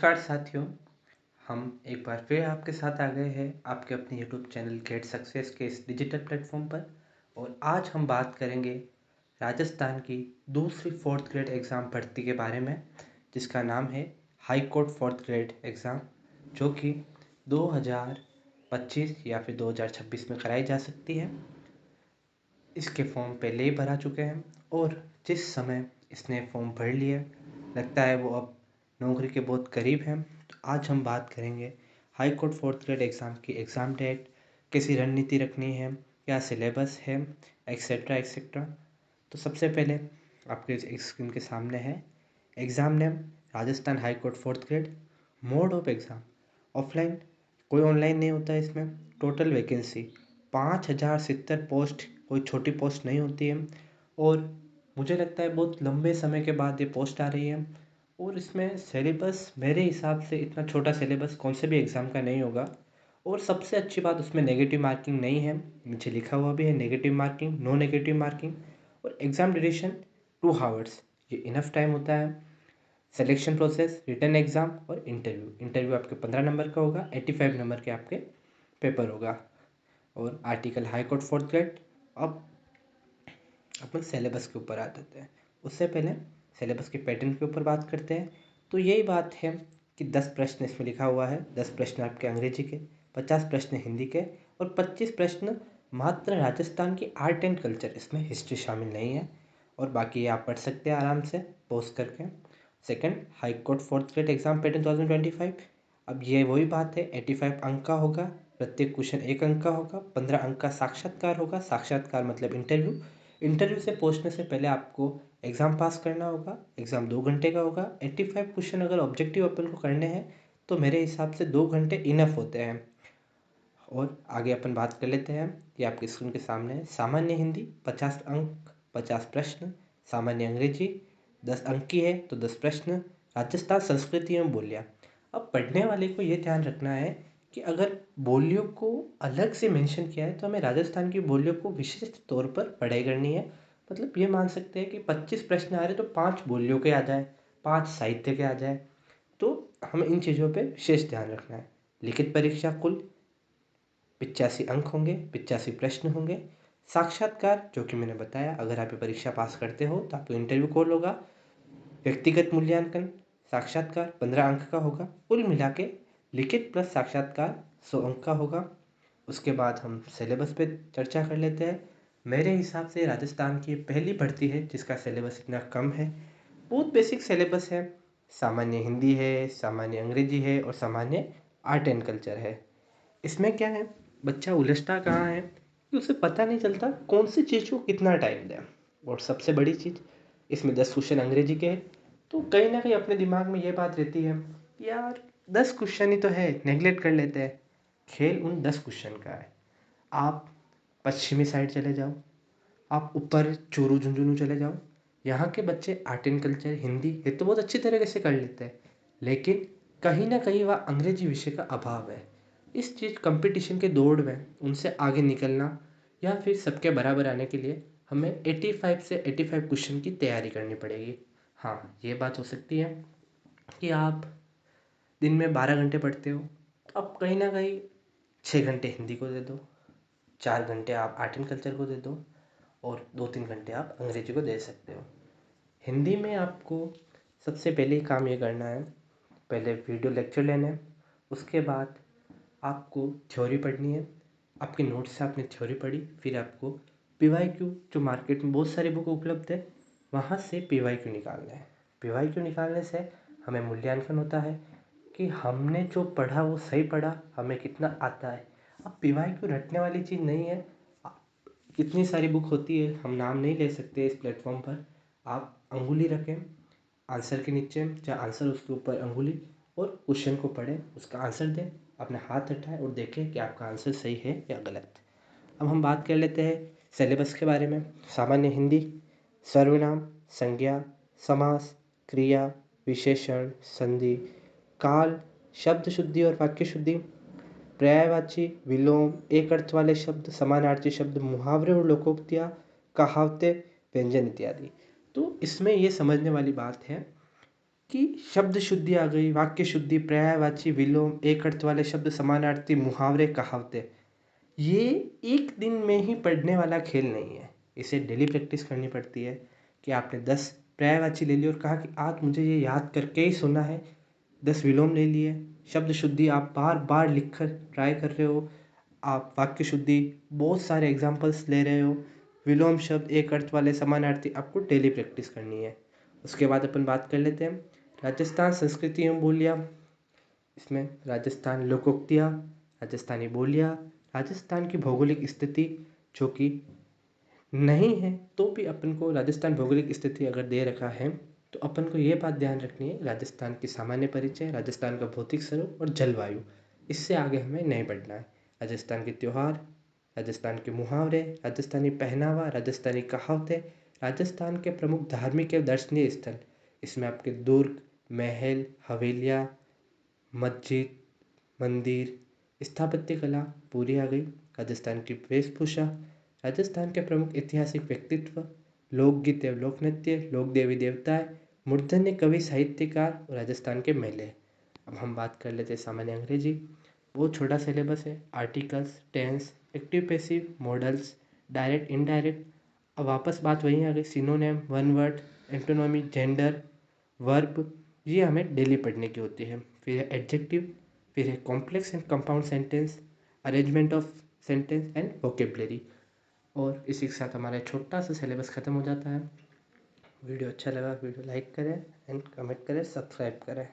नमस्कार साथियों। हम एक बार फिर आपके साथ आ गए हैं आपके अपने यूट्यूब चैनल गेट सक्सेस के इस डिजिटल प्लेटफॉर्म पर। और आज हम बात करेंगे राजस्थान की दूसरी फोर्थ ग्रेड एग्ज़ाम भर्ती के बारे में, जिसका नाम है high court fourth grade exam, जो कि 2025 या फिर 2026 में कराई जा सकती है। इसके फॉर्म पहले ही भरा चुके हैं और जिस समय इसने फॉर्म भर लिए लगता है वो अब नौकरी के बहुत करीब हैं। तो आज हम बात करेंगे high court fourth grade exam की एग्ज़ाम डेट, कैसी रणनीति रखनी है, क्या सिलेबस है, एक्सेट्रा एक्सेट्रा। तो सबसे पहले आपके स्क्रीन के सामने है exam name Rajasthan high court fourth grade. Mode of exam offline, कोई ऑनलाइन नहीं होता है इसमें। टोटल वैकेंसी 5070 पोस्ट, कोई छोटी पोस्ट नहीं होती है। और मुझे लगता है बहुत लंबे समय के बाद ये पोस्ट आ रही है। और इसमें सिलेबस मेरे हिसाब से इतना छोटा सिलेबस कौन से भी एग्ज़ाम का नहीं होगा। और सबसे अच्छी बात उसमें नेगेटिव मार्किंग नहीं है, नीचे लिखा हुआ भी है negative marking, no negative marking. और एग्ज़ाम ड्यूरेशन 2 आवर्स, ये इनफ टाइम होता है। सिलेक्शन प्रोसेस रिटन एग्ज़ाम और इंटरव्यू आपके 15 नंबर का होगा, 85 नंबर के आपके पेपर होगा। और article high court fourth grade. अब अपन सिलेबस के ऊपर आ जाते हैं। उससे पहले सिलेबस के पैटर्न के ऊपर बात करते हैं। तो यही बात है कि 10 प्रश्न इसमें लिखा हुआ है। 10 प्रश्न आपके अंग्रेजी के, 50 प्रश्न हिंदी के और 25 प्रश्न मात्र राजस्थान की आर्ट एंड कल्चर, इसमें हिस्ट्री शामिल नहीं है। और बाकी ये आप पढ़ सकते हैं आराम से पॉज करके। Second, high court fourth grade exam pattern 2025। अब ये वही बात है, 85 अंक का होगा, प्रत्येक क्वेश्चन 1 अंक का होगा, 15 अंक का साक्षात्कार होगा। साक्षात्कार मतलब इंटरव्यू। इंटरव्यू से पहुंचने से पहले आपको एग्ज़ाम पास करना होगा। एग्ज़ाम 2 घंटे का होगा। 85 क्वेश्चन अगर ऑब्जेक्टिव अपन को करने हैं तो मेरे हिसाब से 2 घंटे इनफ होते हैं। और आगे अपन बात कर लेते हैं, ये आपके स्क्रीन के सामने है। सामान्य हिंदी 50 अंक, 50 प्रश्न। सामान्य अंग्रेजी 10 अंक की है तो 10 प्रश्न। राजस्थान संस्कृति एवं बोलियाँ। अब पढ़ने वाले को ये ध्यान रखना है कि अगर बोलियों को अलग से मेंशन किया है तो हमें राजस्थान की बोलियों को विशिष्ट तौर पर पढ़ाई करनी है। मतलब ये मान सकते हैं कि 25 प्रश्न आ रहे तो 5 बोलियों के आ जाए, 5 साहित्य के आ जाए। तो हमें इन चीज़ों पे विशेष ध्यान रखना है। लिखित परीक्षा कुल 85 अंक होंगे, 85 प्रश्न होंगे। साक्षात्कार जो कि मैंने बताया, अगर आप ये परीक्षा पास करते हो तो आपको इंटरव्यू कॉल होगा। व्यक्तिगत मूल्यांकन साक्षात्कार 15 अंक का होगा। कुल मिला के लिखित प्लस साक्षात्कार 100 अंक का होगा। उसके बाद हम सिलेबस पे चर्चा कर लेते हैं। मेरे हिसाब से राजस्थान की पहली भर्ती है जिसका सिलेबस इतना कम है। बहुत बेसिक सिलेबस है। सामान्य हिंदी है, सामान्य अंग्रेजी है और सामान्य आर्ट एंड कल्चर है। इसमें क्या है, बच्चा उलझता कहाँ है कि उसे पता नहीं चलता कौन सी चीज़ को कितना टाइम दें। और सबसे बड़ी चीज़, इसमें 10 क्वेश्चन अंग्रेजी के हैं। तो कहीं ना कहीं अपने दिमाग में ये बात रहती है कि यार 10 क्वेश्चन ही तो है, नेगलेक्ट कर लेते हैं। खेल उन 10 क्वेश्चन का है। आप पश्चिमी साइड चले जाओ, आप ऊपर चूरू झुंझुनू चले जाओ, यहाँ के बच्चे आर्ट एंड कल्चर हिंदी ये तो बहुत अच्छी तरीके से कर लेते हैं, लेकिन कहीं ना कहीं वह अंग्रेजी विषय का अभाव है। इस चीज़ कंपटीशन के दौड़ में उनसे आगे निकलना या फिर सबके बराबर आने के लिए हमें 85 से 85 क्वेश्चन की तैयारी करनी पड़ेगी। हाँ, ये बात हो सकती है कि आप दिन में 12 घंटे पढ़ते हो तो अब कहीं ना कहीं 6 घंटे हिंदी को दे दो, 4 घंटे आप आर्ट एंड कल्चर को दे दो और 2-3 घंटे आप अंग्रेजी को दे सकते हो। हिंदी में आपको सबसे पहले ही काम ये करना है, पहले वीडियो लेक्चर लेना है। उसके बाद आपको थ्योरी पढ़नी है। आपके नोट्स से आपने थ्योरी पढ़ी, फिर आपको पीवाईक्यू, जो मार्केट में बहुत सारी बुक उपलब्ध है, वहाँ से पीवाईक्यू निकालना है। पीवाईक्यू निकालने से हमें मूल्यांकन होता है कि हमने जो पढ़ा वो सही पढ़ा, हमें कितना आता है। अब पीवाईक्यू रटने वाली चीज़ नहीं है। कितनी सारी बुक होती है, हम नाम नहीं ले सकते इस प्लेटफॉर्म पर। आप अंगुली रखें आंसर के नीचे, चाहे आंसर उसके ऊपर अंगुली, और क्वेश्चन को पढ़ें, उसका आंसर दें, अपना हाथ हटाएं और देखें कि आपका आंसर सही है या गलत। अब हम बात कर लेते हैं सिलेबस के बारे में। सामान्य हिंदी, सर्वनाम, संज्ञा, समास, क्रिया, विशेषण, संधि, काल, शब्द शुद्धि और वाक्य शुद्धि, पर्यायवाची, विलोम, एक अर्थ वाले शब्द, समानार्थी शब्द, मुहावरे और लोकोक्तियाँ, कहावतें, व्यंजन इत्यादि। तो इसमें ये समझने वाली बात है कि शब्द शुद्धि आ गई, वाक्य शुद्धि, पर्यायवाची, विलोम, एक अर्थ वाले शब्द, समानार्थी, मुहावरे, कहावतें। ये एक दिन में ही पढ़ने वाला खेल नहीं है, इसे डेली प्रैक्टिस करनी पड़ती है। कि आपने 10 पर्यायवाची ले लिए और कहा कि आज मुझे ये याद करके ही सुना है, 10 विलोम ले लिए, शब्द शुद्धि आप बार बार लिख कर ट्राई कर रहे हो, आप वाक्य शुद्धि बहुत सारे एग्जाम्पल्स ले रहे हो, विलोम शब्द, एक अर्थ वाले, समानार्थी, आपको डेली प्रैक्टिस करनी है। उसके बाद अपन बात कर लेते हैं राजस्थान संस्कृति एवं बोलियाँ। इसमें राजस्थान लोकोक्तियाँ, राजस्थानी बोलियाँ, राजस्थान की भौगोलिक स्थिति, जो कि नहीं है तो भी अपन को राजस्थान भौगोलिक स्थिति अगर दे रखा है तो अपन को ये बात ध्यान रखनी है, राजस्थान की सामान्य परिचय, राजस्थान का भौतिक स्वरूप और जलवायु, इससे आगे हमें नहीं बढ़ना है। राजस्थान के त्योहार, राजस्थान के मुहावरे, राजस्थानी पहनावा, राजस्थानी कहावतें, राजस्थान के प्रमुख धार्मिक एवं दर्शनीय स्थल, इसमें आपके दुर्ग, महल, हवेलियाँ, मस्जिद, मंदिर, स्थापत्य कला पूरी आ गई। राजस्थान की वेशभूषा, राजस्थान के प्रमुख ऐतिहासिक व्यक्तित्व, लोकगीत एवं लोक नृत्य, लोक देवी देवताएं, मूर्धन्य कवि, साहित्यकार और राजस्थान के मेले। अब हम बात कर लेते हैं सामान्य अंग्रेजी। बहुत छोटा सिलेबस है, articles, tense, active passive, modals, direct indirect. अब वापस बात वहीं आ गई, synonym, one word, antonymy, gender, verb, ये हमें डेली पढ़ने की होती है। फिर है एडजेक्टिव, फिर है complex and compound sentence, arrangement of sentence and vocabulary. और इसी के साथ हमारा छोटा सा सिलेबस ख़त्म हो जाता है। वीडियो अच्छा लगा वीडियो लाइक करें एंड कमेंट करें, सब्सक्राइब करें।